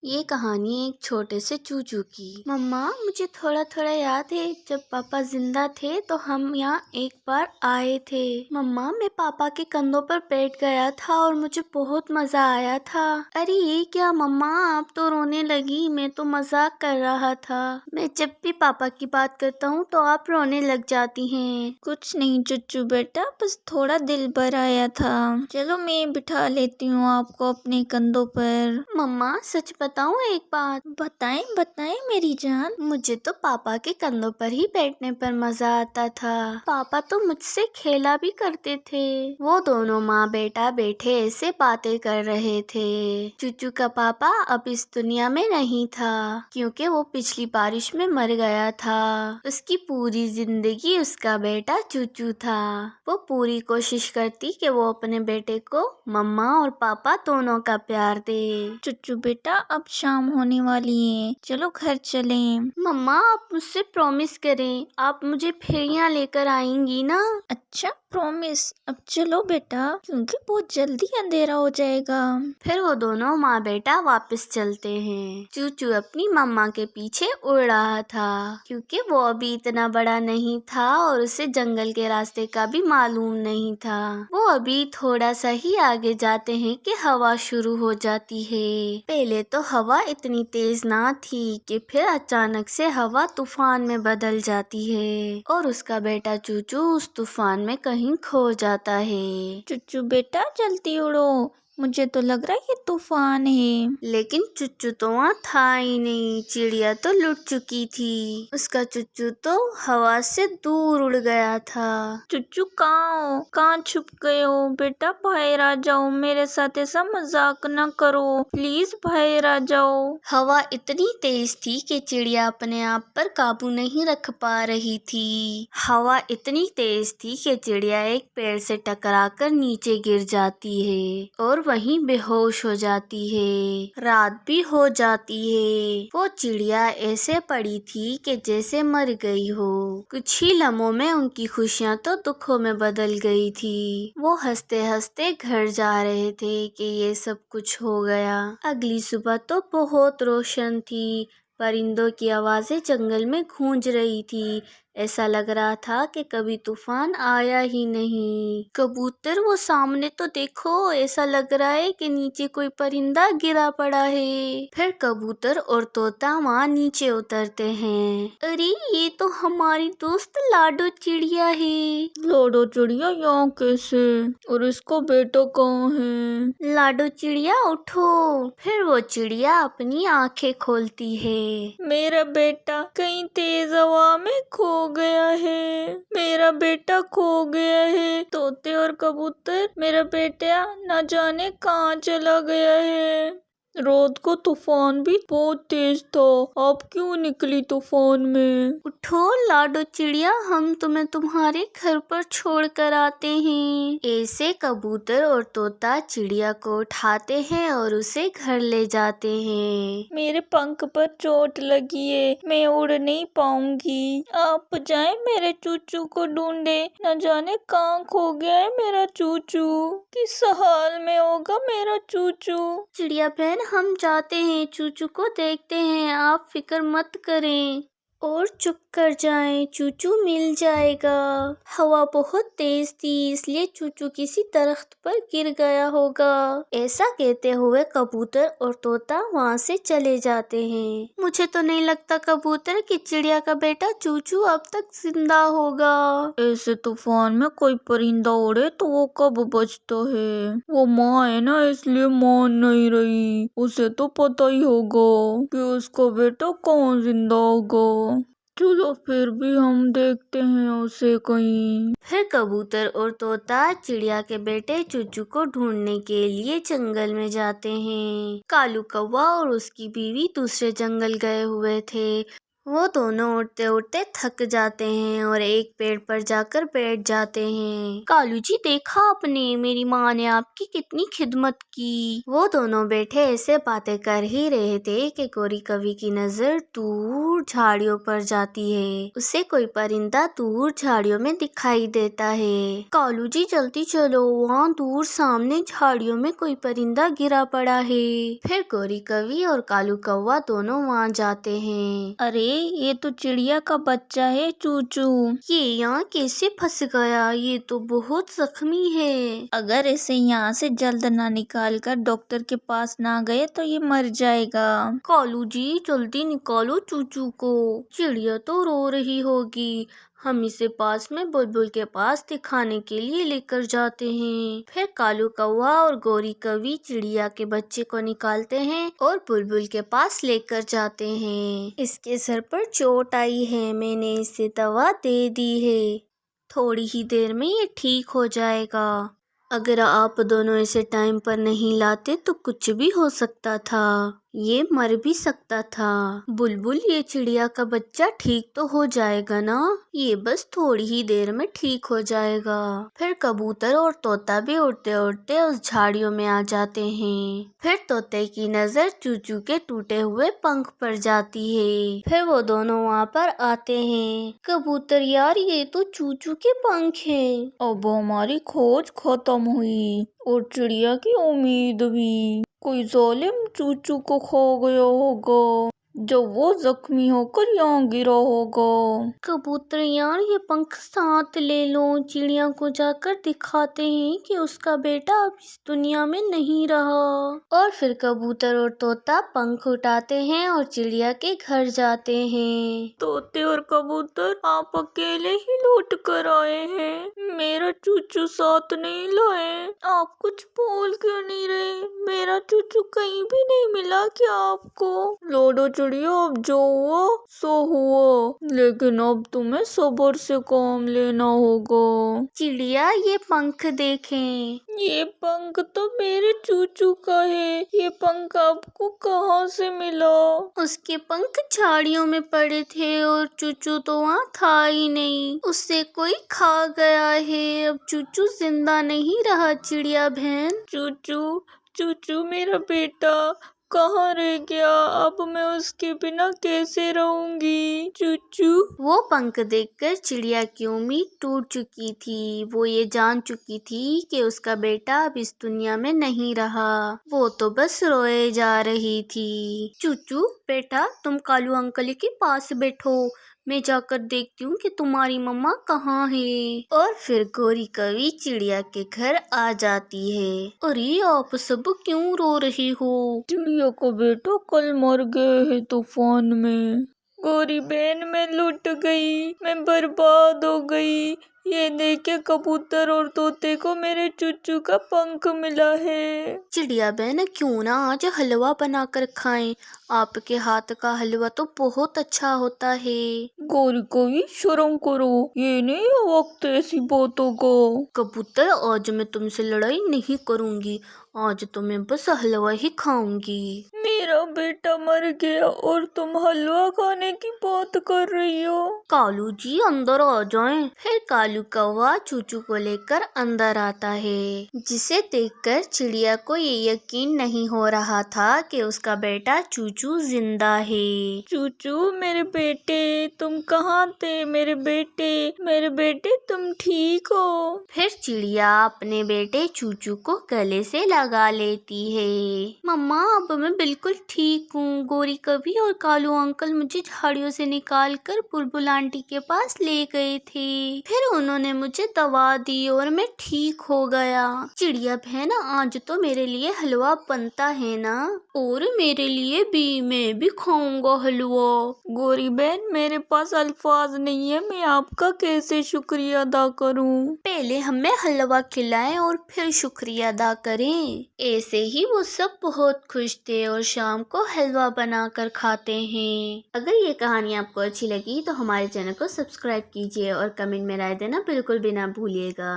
ये कहानी एक छोटे से चूचू की। मम्मा, मुझे थोड़ा थोड़ा याद है जब पापा जिंदा थे तो हम यहाँ एक बार आए थे। मम्मा, मैं पापा के कंधों पर बैठ गया था और मुझे बहुत मजा आया था। अरे ये क्या मम्मा, आप तो रोने लगी। मैं तो मजाक कर रहा था। मैं जब भी पापा की बात करता हूँ तो आप रोने लग जाती हैं। कुछ नहीं चुच्चू बेटा, बस थोड़ा दिल भर आया था। चलो मैं बिठा लेती हूँ आपको अपने कंधों पर। मम्मा, सच बताऊँ एक बात? बताएं बताएं मेरी जान। मुझे तो पापा के कंधों पर ही बैठने पर मजा आता था। पापा तो मुझसे खेला भी करते थे। वो दोनों माँ बेटा बैठे ऐसे बातें कर रहे थे। चूचू का पापा अब इस दुनिया में नहीं था क्योंकि वो पिछली बारिश में मर गया था। उसकी पूरी जिंदगी उसका बेटा चूचू था। वो पूरी कोशिश करती कि वो अपने बेटे को मम्मा और पापा दोनों का प्यार दे। चुच्चू बेटा, अब शाम होने वाली है, चलो घर चलें। मम्मा, आप मुझसे प्रॉमिस करें, आप मुझे फिर यहाँ लेकर आएंगी ना? अच्छा प्रॉमिस। अब चलो बेटा, क्योंकि बहुत जल्दी अंधेरा हो जाएगा। फिर वो दोनों माँ बेटा वापस चलते हैं। चूचू अपनी मम्मा के पीछे उड़ रहा था क्योंकि वो अभी इतना बड़ा नहीं था और उसे जंगल के रास्ते का भी मालूम नहीं था। वो अभी थोड़ा सा ही आगे जाते हैं कि हवा शुरू हो जाती है। पहले तो हवा इतनी तेज ना थी कि फिर अचानक से हवा तूफान में बदल जाती है और उसका बेटा चूचू उस तूफान में कहीं खो जाता है। चुच्चू बेटा जल्दी उड़ो, मुझे तो लग रहा है ये तूफान है। लेकिन चुच्चू तो वहाँ था ही नहीं। चिड़िया तो लुट चुकी थी। उसका चुच्चू तो हवा से दूर उड़ गया था। चुच्चू कहाँ हो, कहाँ छुप गए हो बेटा? बाहर आ जाओ, मेरे साथ ऐसा मजाक ना करो, प्लीज बाहर आ जाओ। हवा इतनी तेज थी कि चिड़िया अपने आप पर काबू नहीं रख पा रही थी। हवा इतनी तेज थी कि चिड़िया एक पेड़ से टकराकर नीचे गिर जाती है और वहीं बेहोश हो जाती है। रात भी हो जाती है। वो चिड़िया ऐसे पड़ी थी कि जैसे मर गई हो। कुछ ही लम्हों में उनकी खुशियाँ तो दुखों में बदल गई थी। वो हंसते हंसते घर जा रहे थे कि ये सब कुछ हो गया। अगली सुबह तो बहुत रोशन थी। परिंदों की आवाज़ें जंगल में गूंज रही थी। ऐसा लग रहा था कि कभी तूफान आया ही नहीं। कबूतर, वो सामने तो देखो, ऐसा लग रहा है कि नीचे कोई परिंदा गिरा पड़ा है। फिर कबूतर और तोता वहाँ नीचे उतरते हैं। अरे ये तो हमारी दोस्त लाडो चिड़िया है। लाडो चिड़िया यहाँ कैसे? और इसका बेटा कहाँ है? लाडो चिड़िया उठो। फिर वो चिड़िया अपनी आंखें खोलती है। मेरा बेटा कहीं तेज हवा में खो गया है, मेरा बेटा खो गया है। तोते और कबूतर, मेरा बेटा न जाने कहाँ चला गया है। रात को तूफान भी बहुत तेज था, आप क्यों निकली तूफान में? उठो लाडो चिड़िया, हम तुम्हें तुम्हारे घर पर छोड़ कर आते हैं। ऐसे कबूतर और तोता चिड़िया को उठाते हैं और उसे घर ले जाते हैं। मेरे पंख पर चोट लगी है, मैं उड़ नहीं पाऊंगी। आप जाएं मेरे चूचू को ढूंढे, न जाने कहाँ खो गया है मेरा चूचू। किस हाल में होगा मेरा चूचू? चिड़िया बहन, हम जाते हैं, चूचू को देखते हैं, आप फिक्र मत करें और चुप कर जाएं, चूचू मिल जाएगा। हवा बहुत तेज थी इसलिए चूचू किसी दरख्त पर गिर गया होगा। ऐसा कहते हुए कबूतर और तोता वहाँ से चले जाते हैं। मुझे तो नहीं लगता कबूतर कि चिड़िया का बेटा चूचू अब तक जिंदा होगा। ऐसे तूफान में कोई परिंदा उड़े तो वो कब बचता है? वो माँ है ना, इसलिए मान नहीं रही। उसे तो पता ही होगा कि उसका बेटा कहाँ जिंदा होगा। चलो फिर भी हम देखते हैं उसे कहीं। फिर कबूतर और तोता चिड़िया के बेटे चूचू को ढूंढने के लिए जंगल में जाते हैं। कालू कौवा और उसकी बीवी दूसरे जंगल गए हुए थे। वो दोनों उड़ते उड़ते थक जाते हैं और एक पेड़ पर जाकर बैठ जाते हैं। कालू जी, देखा आपने, मेरी माँ ने आपकी कितनी खिदमत की। वो दोनों बैठे ऐसे बातें कर ही रहे थे कि गौरी कवि की नजर दूर झाड़ियों पर जाती है। उसे कोई परिंदा दूर झाड़ियों में दिखाई देता है। कालू जी, जल्दी चलो, वहाँ दूर सामने झाड़ियों में कोई परिंदा गिरा पड़ा है। फिर गौरी कवि और कालू कौवा दोनों वहाँ जाते हैं। अरे, ये तो चिड़िया का बच्चा है चूचू। ये यहाँ कैसे फंस गया? ये तो बहुत जख्मी है। अगर इसे यहाँ से जल्द ना निकाल कर डॉक्टर के पास ना गए तो ये मर जाएगा। कालू जी, जल्दी निकालो चूचू को, चिड़िया तो रो रही होगी। हम इसे पास में बुलबुल के पास दिखाने के लिए लेकर जाते हैं। फिर कालू कौवा और गौरी कवि चिड़िया के बच्चे को निकालते हैं और बुलबुल के पास लेकर जाते हैं। इसके सर पर चोट आई है, मैंने इसे दवा दे दी है, थोड़ी ही देर में ये ठीक हो जाएगा। अगर आप दोनों इसे टाइम पर नहीं लाते तो कुछ भी हो सकता था, ये मर भी सकता था। बुलबुल, ये चिड़िया का बच्चा ठीक तो हो जाएगा ना? ये बस थोड़ी ही देर में ठीक हो जाएगा। फिर कबूतर और तोता भी उड़ते उड़ते उस झाड़ियों में आ जाते हैं। फिर तोते की नजर चूचू के टूटे हुए पंख पर जाती है। फिर वो दोनों वहाँ पर आते हैं। कबूतर, यार ये तो चूचू के पंख हैं। अब हमारी खोज खत्म हुई और चिड़िया की उम्मीद भी। कोई जालिम चूचू को खा गया होगा जब वो जख्मी होकर यहाँ गिरा होगा। कबूतर, यार ये पंख साथ ले लो, चिड़िया को जाकर दिखाते हैं कि उसका बेटा अब इस दुनिया में नहीं रहा। और फिर कबूतर और तोता पंख उठाते हैं और चिड़िया के घर जाते हैं। तोते और कबूतर, आप अकेले ही लौट कर आए हैं, मेरा चूचू साथ नहीं लाए। आप कुछ बोल क्यों नहीं रहे? मेरा चूचू कहीं भी नहीं मिला क्या आपको? लौटो चिड़िया, अब जो हुआ सो हुआ, लेकिन अब तुम्हें सब्र से काम लेना होगा। चिड़िया, ये पंख देखें। ये पंख तो मेरे चूचू का है, ये पंख आपको कहाँ से मिला? उसके पंख झाड़ियों में पड़े थे और चूचू तो वहाँ था ही नहीं, उससे कोई खा गया है। अब चूचू जिंदा नहीं रहा चिड़िया बहन। चूचू, चूचू मेरा बेटा कहाँ रह गया? अब मैं उसके बिना कैसे रहूंगी? चूचू। वो पंख देखकर चिड़िया की उम्मीद टूट चुकी थी। वो ये जान चुकी थी कि उसका बेटा अब इस दुनिया में नहीं रहा। वो तो बस रोए जा रही थी। चूचू बेटा, तुम कालू अंकल के पास बैठो, मैं जाकर देखती हूँ कि तुम्हारी मम्मा कहाँ है। और फिर गौरी कवि चिड़िया के घर आ जाती है। अरे, आप सब क्यों रो रही हो? चिड़िया को बेटा कल मर गए है तूफान में। गौरी बहन, मैं लुट गई, मैं बर्बाद हो गई। ये देखे, कबूतर और तोते को मेरे चूचू का पंख मिला है। चिड़िया बहन, क्यों ना आज हलवा बनाकर खाएं? आपके हाथ का हलवा तो बहुत अच्छा होता है। गौरी कवि, शर्म करो, ये नहीं है वक्त ऐसी बातों को। कबूतर, आज मैं तुमसे लड़ाई नहीं करूंगी, आज तो मैं बस हलवा ही खाऊंगी। मेरा बेटा मर गया और तुम हलवा खाने की बात कर रही हो? कालू जी, अंदर आ जाएं। फिर कालू कौवा चूचू को लेकर अंदर आता है, जिसे देखकर चिड़िया को ये यकीन नहीं हो रहा था कि उसका बेटा चूचू जिंदा है। चूचू मेरे बेटे, तुम कहाँ थे? मेरे बेटे तुम ठीक हो? फिर चिड़िया अपने बेटे चूचू को गले से लगा लेती है। मम्मा, अब मैं बिल्कुल ठीक हूँ। गौरी कवि और कालू अंकल मुझे झाड़ियों से निकाल कर बुलबुल आंटी के पास ले गए थे। फिर उन्होंने मुझे दवा दी और मैं ठीक हो गया। चिड़िया बहन, आज तो मेरे लिए हलवा बनता है ना? और मेरे लिए भी, मैं भी खाऊंगा हलवा। गौरी बहन, मेरे पास अल्फाज नहीं है, मैं आपका कैसे शुक्रिया अदा करूं? पहले हमें हलवा खिलाएं और फिर शुक्रिया अदा करें। ऐसे ही वो सब बहुत खुश थे और शाम को हलवा बनाकर खाते हैं। अगर ये कहानी आपको अच्छी लगी तो हमारे चैनल को सब्सक्राइब कीजिए और कमेंट में राय देना बिल्कुल भी ना भूलिएगा।